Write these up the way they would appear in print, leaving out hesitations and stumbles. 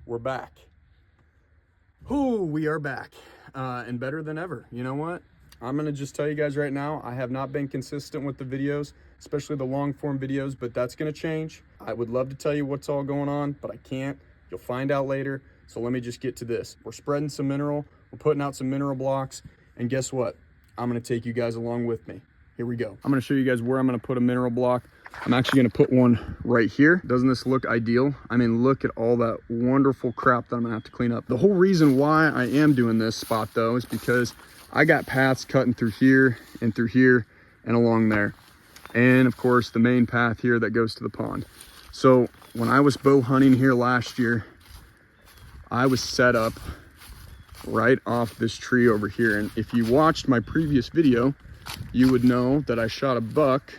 we're back. Ooh, we are back, and better than ever. You know what? I'm gonna just tell you guys right now, I have not been consistent with the videos, especially the long form videos, but that's gonna change. I would love to tell you what's all going on, but I can't. You'll find out later. So let me just get to this. We're spreading some mineral, we're putting out some mineral blocks, and guess what? I'm gonna take you guys along with me. Here we go. I'm gonna show you guys where I'm gonna put a mineral block. I'm actually gonna put one right here. Doesn't this look ideal? I mean, look at all that wonderful crap that I'm gonna have to clean up. The whole reason why I am doing this spot though is because I got paths cutting through here and along there. And of course the main path here that goes to the pond. So when I was bow hunting here last year, I was set up right off this tree over here. And if you watched my previous video, you would know that I shot a buck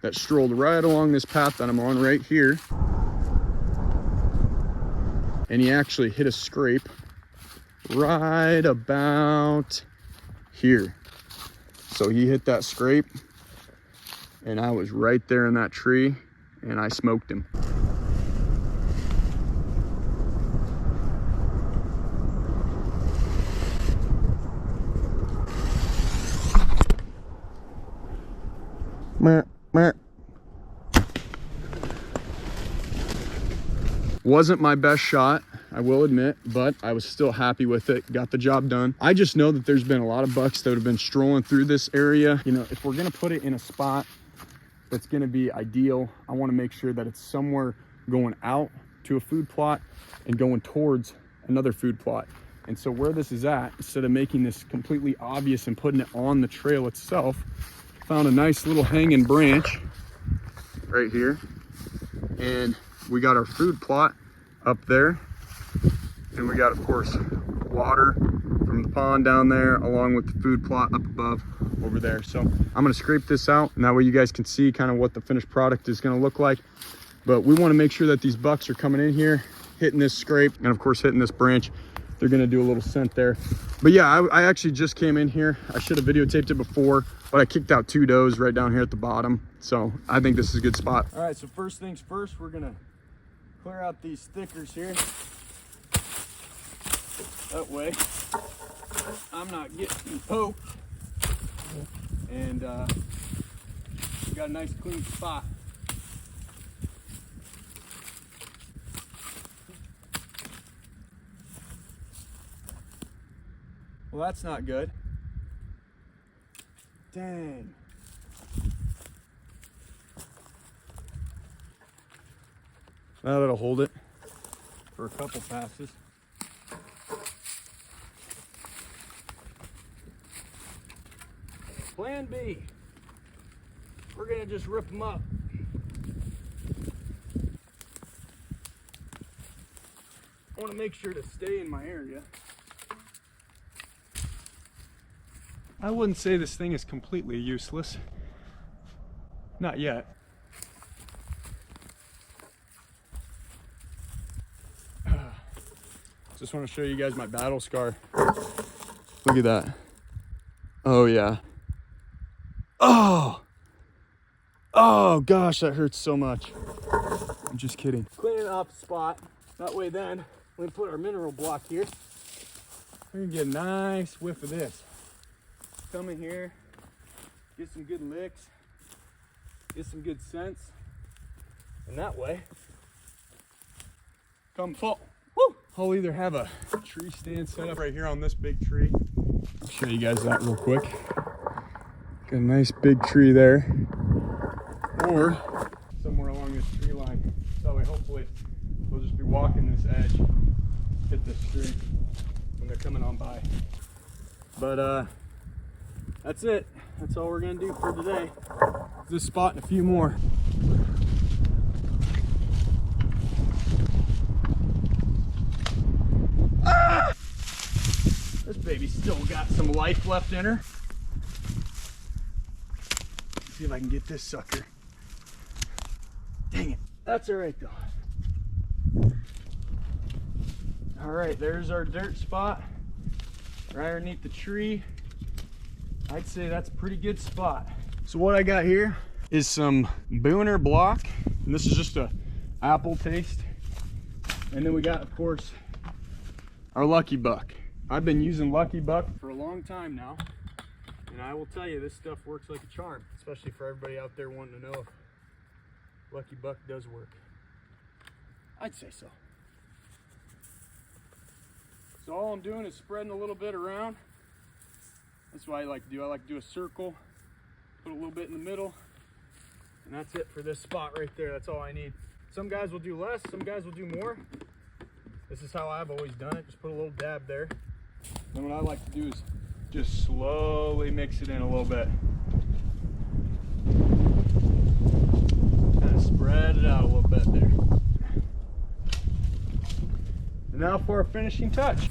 that strolled right along this path that I'm on right here. And he actually hit a scrape right about here. So he hit that scrape and I was right there in that tree and I smoked him. Wasn't my best shot, I will admit, but I was still happy with it. Got the job done. I just know that there's been a lot of bucks that have been strolling through this area. You know, if we're gonna put it in a spot that's gonna be ideal, I wanna make sure that it's somewhere going out to a food plot and going towards another food plot. And so where this is at, instead of making this completely obvious and putting it on the trail itself, found a nice little hanging branch right here. And we got our food plot up there. And we got, of course, water from the pond down there, along with the food plot up above over there. So I'm gonna scrape this out, and that way you guys can see kind of what the finished product is gonna look like. But we wanna make sure that these bucks are coming in here, hitting this scrape, and of course hitting this branch. They're gonna do a little scent there. But yeah, I actually just came in here. I should have videotaped it before, but I kicked out 2 does right down here at the bottom. So I think this is a good spot. All right, so first things first, we're gonna clear out these stickers here. That way I'm not getting poked, and we got a nice clean spot. Well, that's not good. Dang. Now that'll hold it for a couple passes. Plan B, we're gonna just rip them up. I wanna make sure to stay in my area. I wouldn't say this thing is completely useless. Not yet. Just want to show you guys my battle scar. Look at that. Oh yeah. Oh gosh, that hurts so much. I'm just kidding. Cleaning off the spot. That way then, we put our mineral block here. We're gonna get a nice whiff of this. Come in here, get some good licks, get some good scents. And that way, come fall. Woo! I'll either have a tree stand set up right here on this big tree. I'll show you guys that real quick. Got a nice big tree there. Or somewhere along this tree line. So hopefully we'll just be walking this edge, hit this tree when they're coming on by. But that's it. That's all we're gonna do for today. This spot and a few more. Ah! This baby's still got some life left in her. Let's see if I can get this sucker. Dang it. That's all right though. All right, there's our dirt spot right underneath the tree. I'd say that's a pretty good spot. So what I got here is some Booner block, and this is just a apple taste. And then we got, of course, our Lucky Buck. I've been using Lucky Buck for a long time now, and I will tell you, this stuff works like a charm, especially for everybody out there wanting to know if Lucky Buck does work. I'd say so. So all I'm doing is spreading a little bit around. That's what I like to do. I like to do a circle, put a little bit in the middle, and that's it for this spot right there. That's all I need. Some guys will do less, some guys will do more. This is how I've always done it. Just put a little dab there. Then what I like to do is just slowly mix it in a little bit. Kind of spread it out a little bit there. And now for our finishing touch.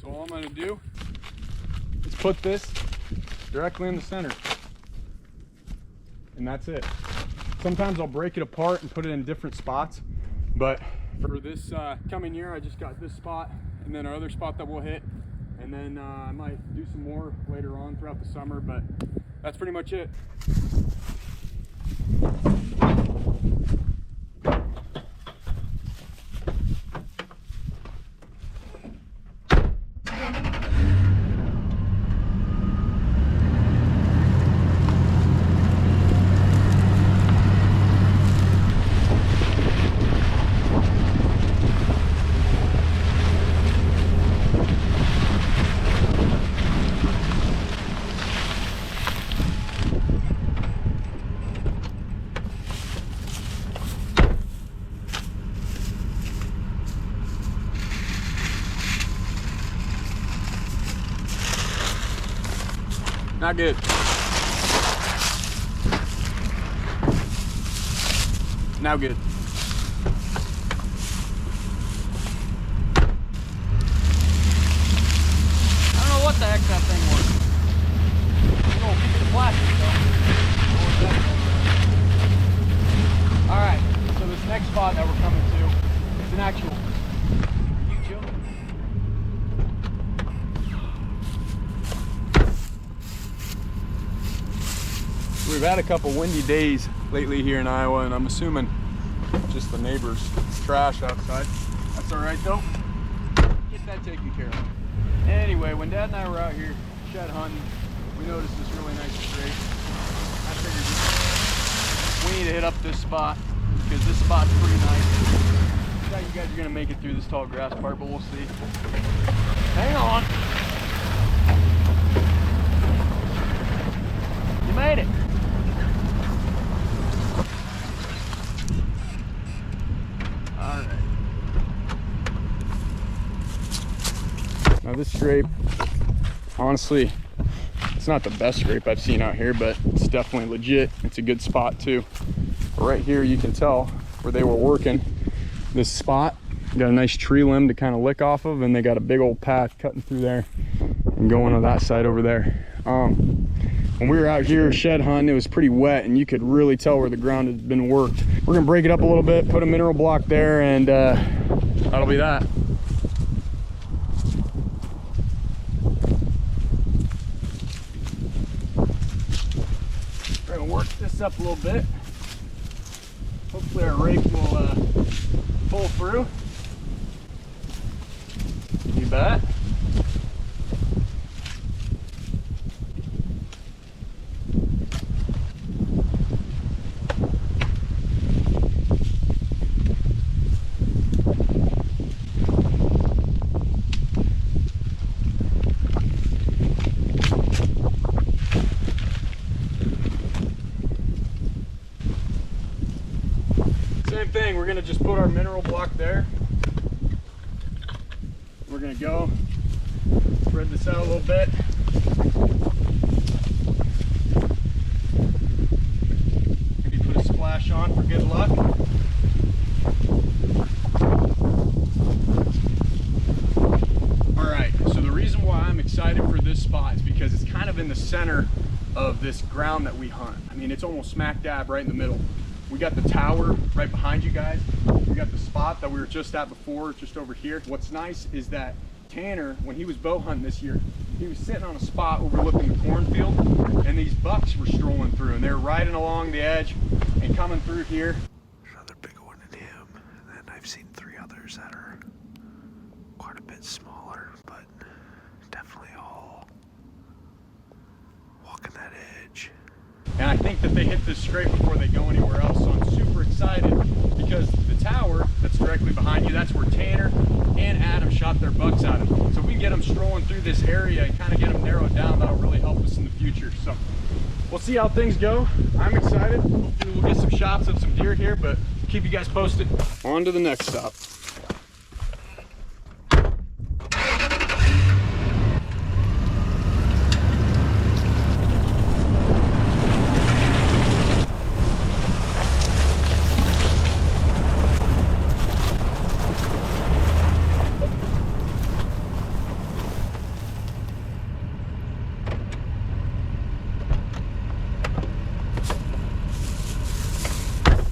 So all I'm going to do is put this directly in the center. And that's it. Sometimes I'll break it apart and put it in different spots, but for this coming year, I just got this spot and then our other spot that we'll hit, and then I might do some more later on throughout the summer, but that's pretty much it. Not good. Now good. I don't know what the heck that thing was. It's a little piece of plastic though. Alright, so this next spot that we're coming to, it's an actual... Are you joking? We've had a couple windy days lately here in Iowa, and I'm assuming just the neighbors' trash outside. That's all right though. Get that taken care of. Anyway, when Dad and I were out here shed hunting, we noticed this really nice scrape. I figured we need to hit up this spot because this spot's pretty nice. I thought you guys are gonna make it through this tall grass part, but we'll see. Hang on. You made it. Now this scrape, honestly, it's not the best scrape I've seen out here, but it's definitely legit. It's a good spot too. But right here you can tell where they were working this spot. Got a nice tree limb to kind of lick off of, and they got a big old path cutting through there and going on that side over there. When we were out here shed hunting, it was pretty wet and you could really tell where the ground had been worked. We're gonna break it up a little bit, put a mineral block there, and that'll be that. We're gonna work this up a little bit. Hopefully our rake will pull through. You bet. Same thing, we're gonna just put our mineral block there. We're gonna go spread this out a little bit. Maybe put a splash on for good luck. Alright, so the reason why I'm excited for this spot is because it's kind of in the center of this ground that we hunt. I mean, it's almost smack dab right in the middle. We got the tower right behind you guys. We got the spot that we were just at before, just over here. What's nice is that Tanner, when he was bow hunting this year, he was sitting on a spot overlooking the cornfield, and these bucks were strolling through, and they're riding along the edge and coming through here. Another big one in him, and then I've seen 3 others that are quite a bit smaller, but definitely all walking that edge. And I think that they hit this scrape before they go anywhere else, so I'm super excited because the tower that's directly behind you, that's where Tanner and Adam shot their bucks out of. So if we can get them strolling through this area and kind of get them narrowed down, that'll really help us in the future. So we'll see how things go. I'm excited. Hopefully we'll get some shots of some deer here, but keep you guys posted. On to the next stop.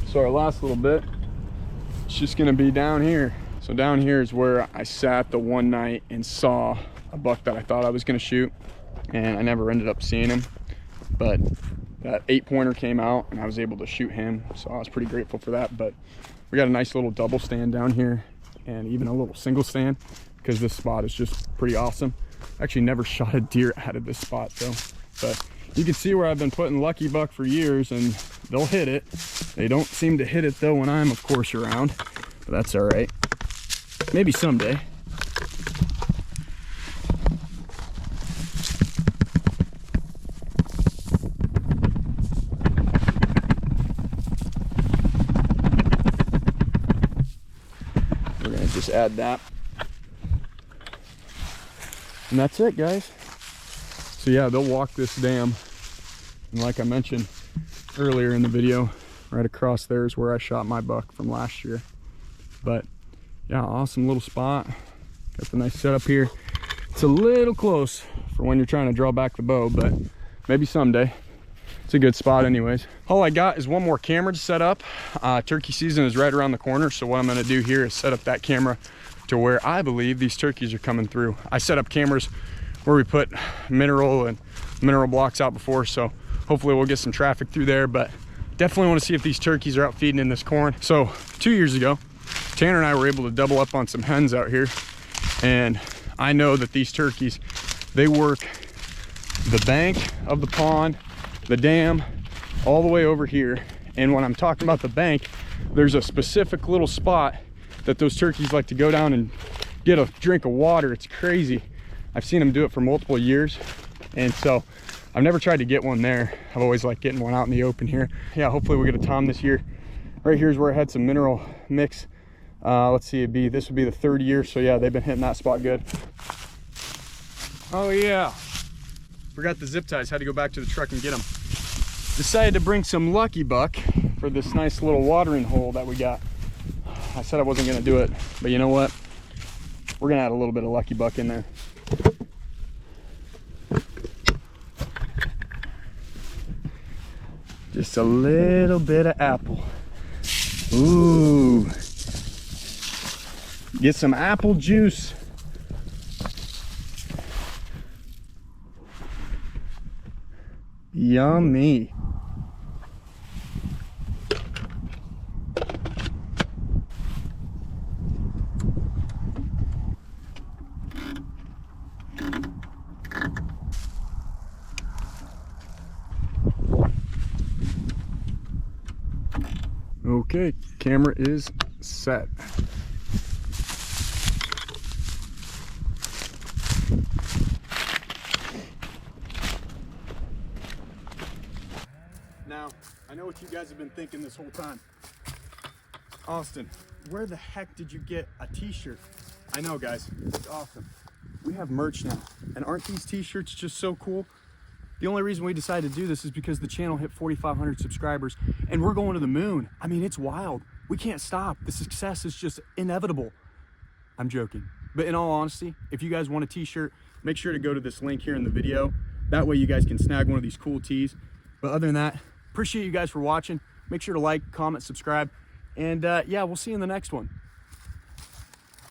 So our last little bit, it's just gonna be down here. So down here is where I sat the one night and saw a buck that I thought I was gonna shoot, and I never ended up seeing him. But that 8-pointer came out and I was able to shoot him, so I was pretty grateful for that. But we got a nice little double stand down here and even a little single stand because this spot is just pretty awesome. I actually never shot a deer out of this spot though, but you can see where I've been putting Lucky Buck for years, and they'll hit it. They don't seem to hit it though when I'm of course around, but that's all right. Maybe someday. We're gonna just add that. And that's it, guys. So yeah, they'll walk this dam, and like I mentioned earlier in the video, right across there is where I shot my buck from last year. But yeah, awesome little spot. Got the nice setup here. It's a little close for when you're trying to draw back the bow, but maybe someday. It's a good spot anyways. All I got is one more camera to set up. Turkey season is right around the corner, so what I'm gonna do here is set up that camera to where I believe these turkeys are coming through. I set up cameras where we put mineral blocks out before, so hopefully we'll get some traffic through there, but definitely want to see if these turkeys are out feeding in this corn. So 2 years ago, Tanner and I were able to double up on some hens out here, and I know that these turkeys, they work the bank of the pond, the dam, all the way over here. And when I'm talking about the bank, there's a specific little spot that those turkeys like to go down and get a drink of water. It's crazy. I've seen them do it for multiple years, and so I've never tried to get one there. I've always liked getting one out in the open here. Yeah, hopefully we'll get a tom this year. Right here is where I had some mineral mix. Let's see, this would be the 3rd year, so yeah, they've been hitting that spot good. Oh yeah, forgot the zip ties, had to go back to the truck and get them. Decided to bring some Lucky Buck for this nice little watering hole that we got. I said I wasn't gonna do it, but you know what? We're gonna add a little bit of Lucky Buck in there. Just a little bit of apple. Ooh. Get some apple juice. Yummy. Okay, camera is set. Now, I know what you guys have been thinking this whole time. Austin, where the heck did you get a t-shirt? I know, guys, it's awesome. We have merch now, and aren't these t-shirts just so cool? The only reason we decided to do this is because the channel hit 4,500 subscribers and we're going to the moon. I mean, it's wild. We can't stop. The success is just inevitable. I'm joking. But in all honesty, if you guys want a t-shirt, make sure to go to this link here in the video. That way you guys can snag one of these cool tees. But other than that, appreciate you guys for watching. Make sure to like, comment, subscribe, and yeah, we'll see you in the next one.